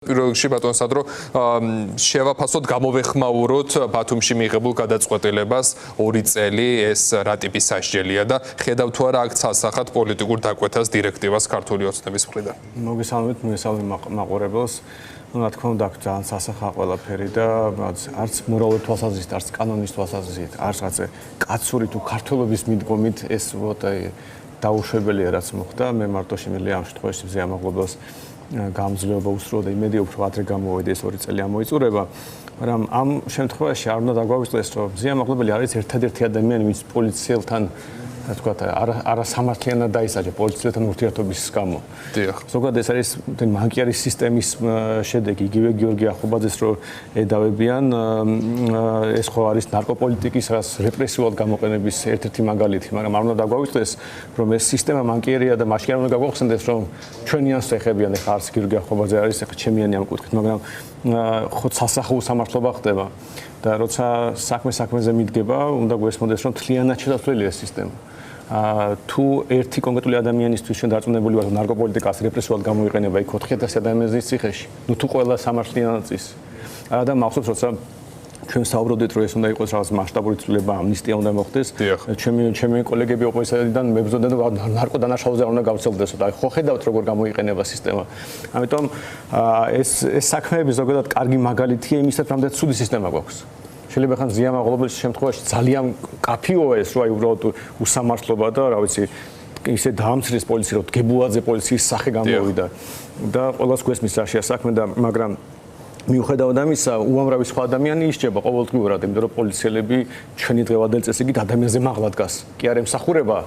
პირველ რიგში ბატონ სადრო შევაფასოთ გამოვეხმაუროთ ბათუმში მიღებულ გადაწყვეტილებას 2 წელი ეს რატიპის სასჯელია და ხედავთ თუ არა აქ ცალსახად პოლიტიკურ დაკვეთას დირექტივას ქართული ოცნების მხრიდან. მოგესალმებით მაყურებელს. რა თქმა უნდა აქ ძალიან სასახა ყველაფერი და არც მორალური თვალსაზრისით, არც კანონის თვალსაზრისით, არც რაღაცა კაცური თუ ქართველობის მიდგომით ეს დაუშვებელია რაც მოხდა. მე მარტო შემიძლია ამ შემთხვევაში ზეამაღლობელს გამძლეობა უსრუო და იმედი უფრო ადრე გამოვედი ეს 2 წელი ამოიწურება, მაგრამ ამ შემთხვევაში არ უნდა დაგვაგვიწყდეს, რომ ზეამაღლებელი არის ერთადერთი ადამიანი, ვინც პოლიციელთან არასამართლიანად დაისაჯა პოლიციელთან ურთიერთობის გამო. ზოგადად ეს არის მანკიერის სისტემის შედეგი, იგივე გიორგი ახობაძეს რო ედავებიან, ეს ხო არის ნარკოპოლიტიკის რეპრესიულად გამოყენების ერთ-ერთი მაგალითი, მაგრამ არ უნდა დაგვაგვიწყდეს, რომ ეს სისტემა მანკიერია და მაშინ არ უნდა გაგვახსენდეს, რომ ჩვენიანს ეხებიან, ეხლა არც გიორგი ახობაძე არის, ეხლა ჩემიანი ამ კუთხით, მაგრამ ხო სასახო უსამართლობა ხდება და როცა საქმეზე მიდგება, უნდა გვესმოდეს, რომ თლიანად შესაძლებელია სისტემა. თუ ერთი კონკრეტული ადამიანისთვის ჩვენ დარწმუნებული ვართ, რომ ნარკოპოლიტიკას რეპრესიულად გამოიყენება იქ 4000 ადამიანის ციხეში, ნუ თუ ყველა სამართლიანად წის. და მახსოვს, როცა ჩვენ საუბრობდით, რომ ეს უნდა იყოს რაღაც მასშტაბური ცვლილება, ამნისტია უნდა მოხდეს. ჩემი კოლეგები ოპოზიციიდან მებრძოდნენ, რომ ნარკოდანაშაულზე არ უნდა გავრცელდეს. აი ხო ხედავთ როგორ გამოიყენება სისტემა. ამიტომ ეს საქმეები ზოგადად კარგი მაგალითია იმისა, რომ რამდენად ცუდი სისტემა გვაქვს. შეიძლება ხან ზეამაღლობელის შემთხვევაში ძალიან კაფიოა ეს, რომ აი უბრალოდ უსამართლობა და რა ვიცი, ისე დაამცირეს პოლიცია, რომ დგებულაძე პოლიციის სახე გამოვიდა და ყველას გვესმის რაშია საქმე და მაგრამ მიუხედავად ამისა, უამრავი სხვა ადამიანი ისჯება ყოველდღიურად, იმიტომ რომ პოლიციელები ჩვენი დღევანდელი წესრიგით ადამიანზე მაღლა დგას. კი არ ემსახურება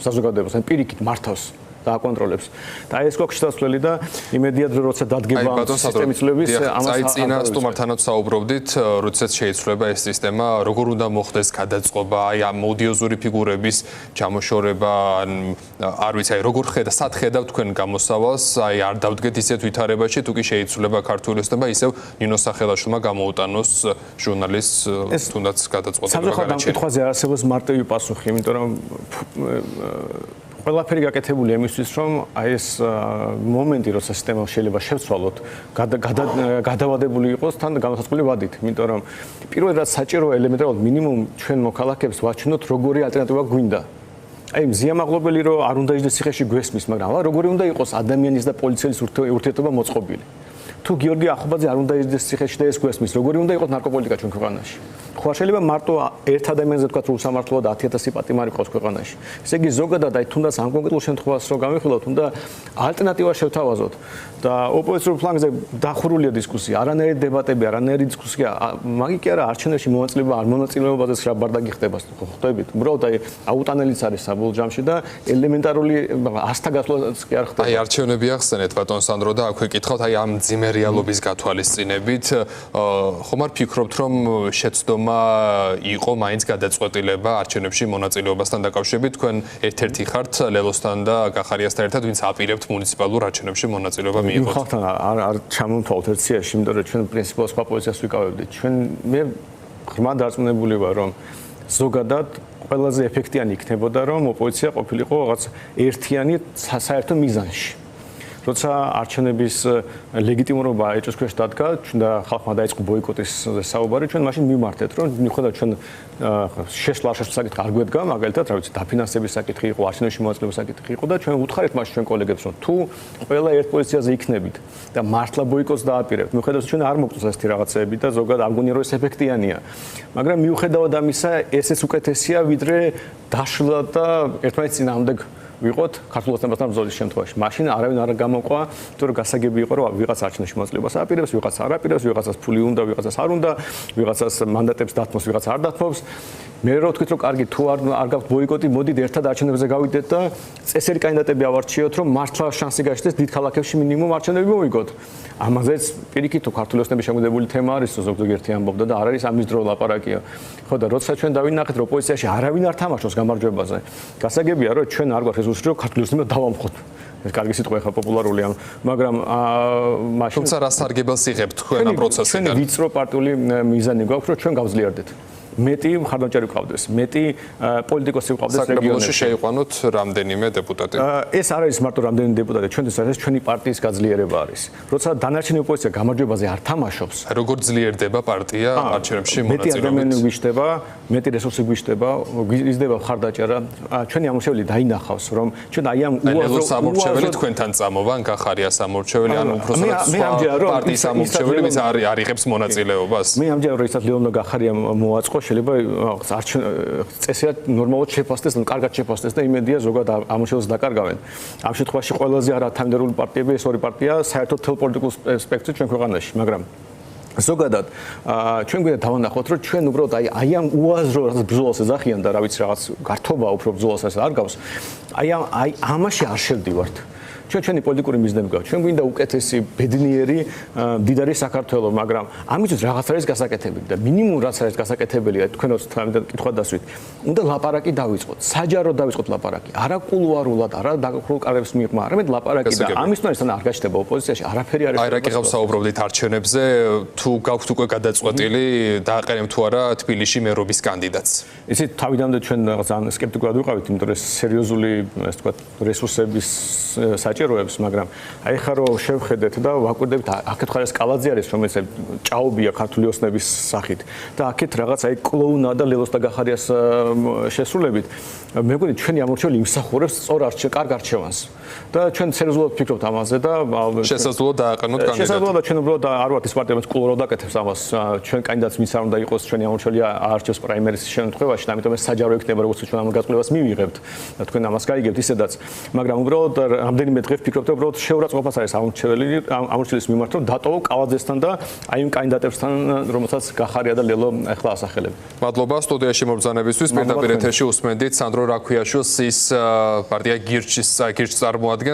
საზოგადოებას, ან პირიქით მართავს და აკონტროლებს. და ეს გვაქვს შესაძლებელი და იმედია რომ როცა დადგება სისტემის ცვლილების ამას აი წინა სტუმართანაც საუბრობდით, როდესაც შეიცვლება ეს სისტემა, როგორ უნდა მოხდეს გადაწყობა, აი ამ ოდიოზური ფიგურების ჩამოშორება, არ ვიცი, აი როგორ სად ხედავთ თქვენ გამოსავალს, აი არ დავდგეთ ისეთ ვითარებაში, თუ კი შეიცვლება ქართული ოცნება, ისევ ნინო სახელაშვილმა გამოუტანოს ჟურნალისტს თუნდაც გადაწყვეტილება. სამწუხაროდ ამ კითხვაზე არ არსებობს მარტივი პასუხი, იმიტომ რომ ყველაფერი გაკეთებული იმისთვის, რომ აი ეს მომენტი, როცა სისტემა შეიძლება შევცვალოთ, გადავადებული იყოს თან განსაზღვრული ვადით, იმიტომ რომ პირველად რაც საჭირო ელემენტარულად მინიმუმ ჩვენ მოქალაქეებს ვაჩვენოთ, როგორი ალტერნატივა გვინდა. აი ზეამაღლობელი რომ არ უნდა იჯდეს ციხეში გვესმის, მაგრამ როგორი უნდა იყოს ადამიანის და პოლიციის ურთიერთობა მოწყობილი. თუ გიორგი ახობაძე არ უნდა იჯდეს ციხეში და ეს გვესმის, როგორი უნდა იყოს ნარკოპოლიტიკა ჩვენ ქვეყანაში. ხო შეიძლება მარტო ერთ ადამიანზე თქვა, რომ უსამართლოა და 10000 პატიმარი ყავს ქვეყანაში. ესე იგი ზოგადად აი თუნდაც ამ კონკრეტულ შემთხვევას რო გამიხილოთ, უნდა ალტერნატივა შევთავაზოთ და ოპოზიციურ ფლანგზე დახურულია დისკუსია, არანაირი დებატები, არანაირი დისკუსია, მაგი კი არა არჩევნებში მონაწილეობა, არ მონაწილეობაზე რა ბარდაგი ხდება, ხო ხვდებით? უბრალოდ აი აუტანელიც არის საბოლოო ჯამში და ელემენტარული ასთა გასვლაც კი არ ხდება. აი არჩევნები ახსენეთ ბატონ სანდრო და აქვე კითხავთ აი ამ ძიმე რეალობის გათვალისწინებით, ხომ არ ფიქრობთ, რომ შეცდომა იყო მაინც გადაწყვეტილება არჩევნებში მონაწილეობასთან დაკავშირებით, თქვენ ერთ-ერთი ხართ ლელოსთან და გახარიასთან ერთად, ვინც აპირებთ მუნიციპალურ არჩევნებში მონაწილეობა მიიღოთ. ხალხთან არ ჩამოვთვალოთ ერთ სიაში, იმიტომ რომ ჩვენ პრინციპალურად სხვა პოზიციას ვიკავებდით. მე ღრმად დარწმუნებული ვარ, რომ ზოგადად ყველაზე ეფექტიანი იქნებოდა, რომ ოპოზიცია ყოფილიყო რაღაც ერთიანი საერთო მიზანში. როცა არჩევნების ლეგიტიმურობა ეჭვს ქვეშ დადგა, ჩვენ და ხალხმა დაიწყო ბოიკოტის საუბარი, ჩვენ მაშინ მივმართეთ, რომ მიუხედავად ჩვენ შესვლა საკითხი არ გვედგა, მაგალითად, რა ვიცი, დაფინანსების საკითხი იყო, არჩევნებში მონაწილეობის საკითხი იყო და ჩვენ უთხარით მაშინ ჩვენ კოლეგებს, რომ თუ ყველა ერთ პოზიციაზე იქნებით და მართლა ბოიკოტს დააპირებთ, მიუხედავად ჩვენ არ მოგწონს ესეთი რაღაცეები და ზოგადად არ გონია რომ ეს ეფექტიანია. მაგრამ მიუხედავად ამისა, ესეც უკეთესია, ვიდრე დაშლა და ერთმანეთის წინააღმდეგ ვიყოთ ქართულ ოცნებასთან ბრძოლის შემთხვევაში. მაშინ არავინ არ გამოყვა, იმიტომ რომ გასაგები იყო, რომ ვიღაც არჩევნებში მონაწილეობას აპირებს, ვიღაც არ აპირებს, ვიღაცას ფული უნდა, ვიღაცას არ უნდა, ვიღაცას მანდატებს დათმობს, ვიღაც არ დათმობს. მე რო ვთქვით, რომ კარგი, თუ არ გაქვთ ბოიკოტი, მოდით ერთად არჩევნებზე გავიდეთ და წესერი კანდიდატები ავარჩიოთ, რომ მართლა შანსი გაჩნდეს დიდ ქალაქებში მინიმუმ არჩევნები მოვიგოთ. ამაზეც პირიქით თუ ქართული ოცნების შემოგვიდებული თემა არის, ზოგიერთი ამბობდა და არ არის ამის დრო ლაპარაკია. ხო და როცა ჩვენ დავინახეთ, რომ ოპოზიციაში არავინ არ თამაშობს გამარჯვებაზე, გასაგებია, რომ ჩვენ არ გვაქვს რესურსი, რომ ქართული ოცნება დავამხოთ. ეს კარგი სიტყვა ხა პოპულარულია, მაგრამ მაშინ თუმცა რა სარგებელს იღებთ თქვენ ამ პროცესიდან? ჩვენ ვიწრო პარტიული მიზანი გვაქვს, რომ ჩვენ გავძლიერდეთ. მეტი მხარდამჭერი ყავდეს, მეტი პოლიტიკოსი ყავდეს საკრებულოში შეიყვანოთ რამდენიმე დეპუტატი. ეს არ არის მარტო რამდენიმე დეპუტატი, ჩვენთვის ეს ჩვენი პარტიის გაძლიერება არის. როცა დანარჩენი ოპოზიცია გამარჯვებაზე არ თამაშობს, როგორ ძლიერდება პარტია არჩევნებში მეტი მონაწილეობით? ადამიანი გვიშტება, მეტი რესურსი გვიშტება, იზრდება მხარდაჭერა. ჩვენი ამორჩეველი დაინახავს, რომ ჩვენ აი ამ უაზრო სამორჩეველი თქვენთან წამოვან, გახარია სამორჩეველი, ან უბრალოდ პარტიის სამორჩეველი, ვის არ იღებს მონაწილეობას? მე ამჯერად როდესაც ლეონო გახარია მოაწყო, შეიძლება წესიათ ნორმალურად შეფასდეს, კარგად შეფასდეს და იმედია ზოგადად ამორჩეველს დაკარგავენ. ამ შემთხვევაში ყველაზე არათანმდებური პარტიები ეს ორი პარტია საერთოდ თელ პოლიტიკურ სპექტრში ჩვენ ქვეყანაში, მაგრამ ზოგადად ჩვენ გვინდა დავანახოთ, რომ ჩვენ უბრალოდ აი ამ უაზრო რაღაც ბრძოლას ეძახიან და რა ვიცი რაღაც გართობა უფრო ბრძოლას არ გავს. აი ამაში არ შევდივართ. ჩვენი პოლიტიკური მიზნები გვაქვს. ჩვენ გვინდა უკეთესი, ბედნიერი, მდიდარი საქართველო, მაგრამ ამისთვის რაღაც არის გასაკეთებელი და მინიმუმ რაც არის გასაკეთებელია, თქვენაც კითხვა დასვით. უნდა ლაპარაკი დავიწყოთ, საჯაროდ დავიწყოთ ლაპარაკი. არა კულუარულად, არა დაგახურულ კარებს მიღმა, არამედ ლაპარაკი და ამის თვალსაჩინო არ გაჩნდება ოპოზიციაში, არაფერი არ არის. აი რა კითხავს საუბრობდით არჩევნებზე, თუ გაქვთ უკვე გადაწყვეტილი, დააყენებთ თუ არა თბილისში მერობის კანდიდატს. იცით, თავიდანვე ჩვენ ძალიან სკეპტიკულად ვიყავით, იმიტომ რომ სერიოზული, ასე ვთქვათ, რესურსების საჭიროებს, მაგრამ აი ხა რომ შევხედეთ და ვაკვირდებით, აქეთ ხარ ეს კალაძე არის, რომელიც ჭაობია ქართული ოსნების სახით და აქეთ რაღაც აი კლოუნა და ლელოს და გახარიას შესრულებით, მე მგონი ჩვენი ამორჩეველი იმსახურებს სწორ კარგ არჩევანს და ჩვენ სერიოზულად ვფიქრობთ ამაზე და შესაძლოა დააყენოთ კანდიდატი. შესაძლოა და ჩვენ უბრალოდ არ ვართ ის პარტია, რომელიც კულუარულად აკეთებს ამას. ჩვენ კანდიდატს ვის არ უნდა იყოს ჩვენი ამორჩეველი არჩევს პრაიმერისის შემთხვევაში, ამიტომ ეს საჯარო იქნება, როგორც ჩვენ ამ გაწყვეტილებას მივიღებთ და თქვენ ამას გაიგებთ ისედაც, მაგრამ უბრალოდ რამდენიმე დღე ვფიქრობთ, რომ უბრალოდ შეურაცხყოფას არის ამორჩეველის მიმართ, რომ დატოვო კალაძესთან და აი იმ კანდიდატებთან, რომელსაც გახარია და ლელო ახლა ასახელებენ. მადლობა სტუდიაში მობრძანებისთვის. პირდაპირ ეთერში უსმენდით სანდრო რაქვიაშვილს, ის პარტია გირჩის წარმოადგენს.